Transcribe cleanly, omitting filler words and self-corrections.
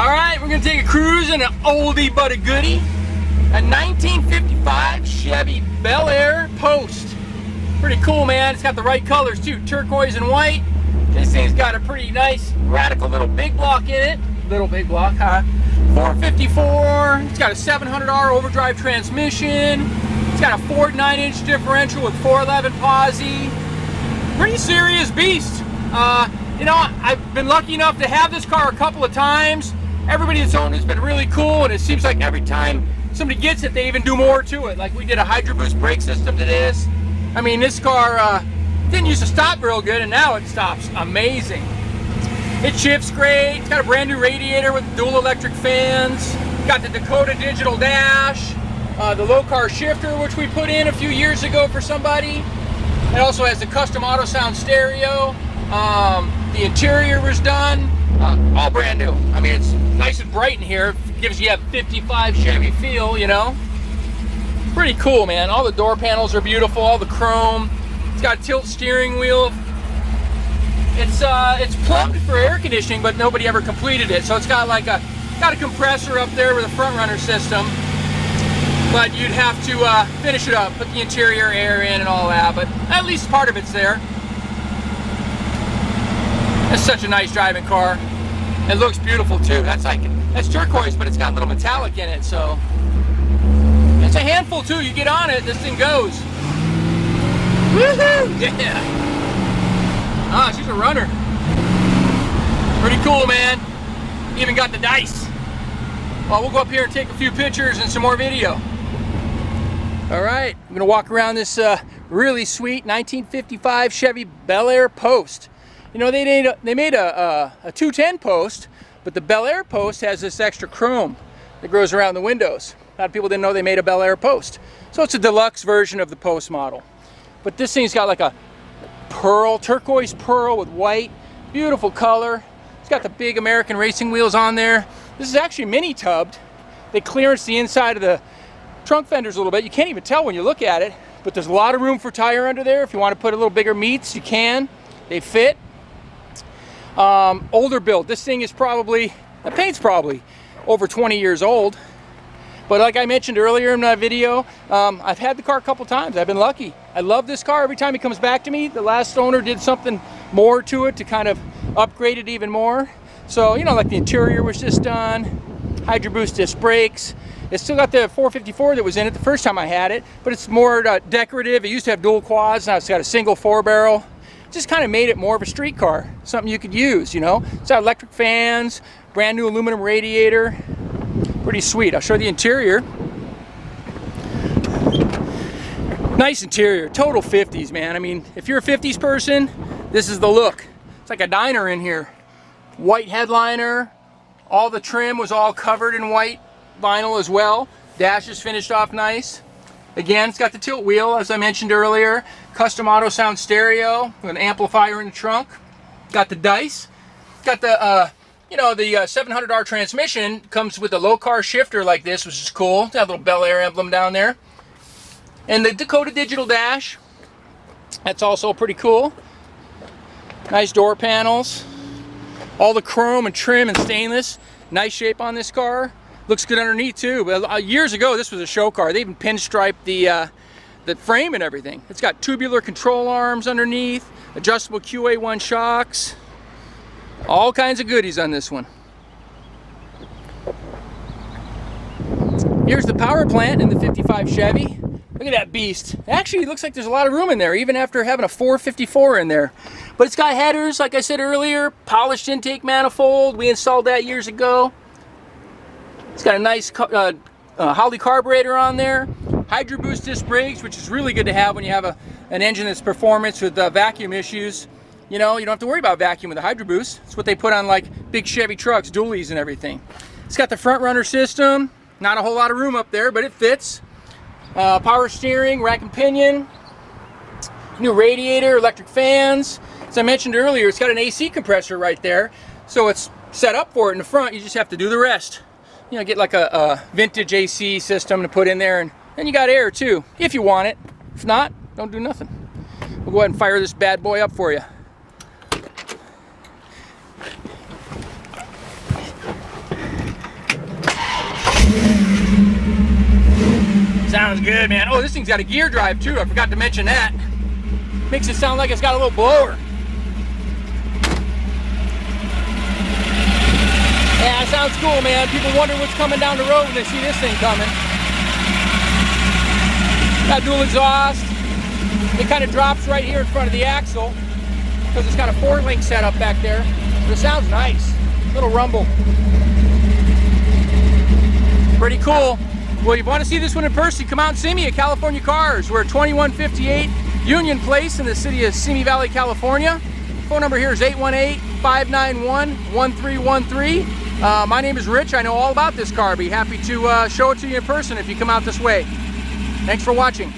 Alright, we're going to take a cruise in an oldie but a goodie. A 1955 Chevy Bel Air Post. Pretty cool, man. It's got the right colors too, turquoise and white. This thing's got a pretty nice, radical little big block in it. Little big block, huh? 454. It's got a 700R overdrive transmission. It's got a Ford 9-inch differential with 411 Posi. Pretty serious beast. You know, I've been lucky enough to have this car a couple of times. Everybody that's owned it's been really cool, and it seems like every time somebody gets it, they even do more to it. Like we did a Hydroboost brake system to this. I mean, this car didn't used to stop real good, and now it stops amazing. It shifts great. It's got a brand new radiator with dual electric fans. Got the Dakota Digital Dash, the Lokar shifter, which we put in a few years ago for somebody. It also has the custom auto sound stereo. The interior was done, all brand new. I mean, it's nice and bright in here. It gives you a 55 Chevy feel, you know. Pretty cool, man. All the door panels are beautiful, all the chrome. It's got a tilt steering wheel. It's plumbed for air conditioning, but nobody ever completed it. So it's got like a compressor up there with a front runner system. But you'd have to finish it up, put the interior air in and all that. But at least part of it's there. It's such a nice driving car. It looks beautiful too. That's turquoise, but it's got a little metallic in it, so it's a handful too. You get on it, this thing goes. Woohoo! Yeah. Ah, she's a runner. Pretty cool, man. Even got the dice. Well, we'll go up here and take a few pictures and some more video. All right, I'm gonna walk around this really sweet 1955 Chevy Bel Air Post. You know, they made a 210 Post, but the Bel Air Post has this extra chrome that goes around the windows. A lot of people didn't know they made a Bel Air Post. So it's a deluxe version of the Post model. But this thing's got like a pearl, turquoise pearl with white, beautiful color. It's got the big American racing wheels on there. This is actually mini tubbed. They clearance the inside of the trunk fenders a little bit. You can't even tell when you look at it, but there's a lot of room for tire under there. If you want to put a little bigger meats, you can. They fit. Older build. This thing is probably, the paint's probably over 20 years old. But like I mentioned earlier in my video, I've had the car a couple times. I've been lucky. I love this car. Every time it comes back to me, the last owner did something more to it to kind of upgrade it even more. So, you know, like the interior was just done, Hydroboost disc brakes. It's still got the 454 that was in it the first time I had it, but it's more decorative. It used to have dual quads, now it's got a single 4-barrel. Just kind of made it more of a street car, something you could use, you know. It's got electric fans, brand new aluminum radiator. Pretty sweet. I'll show you the interior. Nice interior, total 50s, man. I mean, if you're a 50s person, this is the look. It's like a diner in here. White headliner, all the trim was all covered in white vinyl as well. Dash is finished off nice. Again, it's got the tilt wheel, as I mentioned earlier. Custom auto sound stereo with an amplifier in the trunk. Got the dice. Got the, you know, the 700R transmission comes with a Lokar shifter like this, which is cool. It's got a little Bel Air emblem down there. And the Dakota Digital Dash. That's also pretty cool. Nice door panels. All the chrome and trim and stainless. Nice shape on this car. Looks good underneath too. But years ago, this was a show car. They even pinstriped the frame and everything. It's got tubular control arms underneath, adjustable QA1 shocks, all kinds of goodies on this one. Here's the power plant in the 55 Chevy. Look at that beast. Actually, it looks like there's a lot of room in there, even after having a 454 in there. But it's got headers, like I said earlier, polished intake manifold. We installed that years ago. It's got a nice Holley carburetor on there. Hydroboost disc brakes, which is really good to have when you have an engine that's performance with vacuum issues. You know, you don't have to worry about vacuum with a Hydroboost. It's what they put on like big Chevy trucks, dualies and everything. It's got the front runner system. Not a whole lot of room up there, but it fits. Power steering, rack and pinion. New radiator, electric fans. As I mentioned earlier, it's got an AC compressor right there. So it's set up for it in the front. You just have to do the rest. You know, get like a vintage AC system to put in there, and then you got air too, if you want it. If not, don't do nothing. We'll go ahead and fire this bad boy up for you. Sounds good, man. Oh, this thing's got a gear drive too. I forgot to mention that. Makes it sound like it's got a little blower. Yeah, it sounds cool, man. People wonder what's coming down the road when they see this thing coming. Got dual exhaust. It kind of drops right here in front of the axle because it's got a 4-link setup back there. But it sounds nice. Little rumble. Pretty cool. Well, you want to see this one in person, come out and see me at California Cars. We're at 2158 Union Place in the city of Simi Valley, California. Phone number here is 818-591-1313. My name is Rich. I know all about this car. Be happy to show it to you in person if you come out this way. Thanks for watching.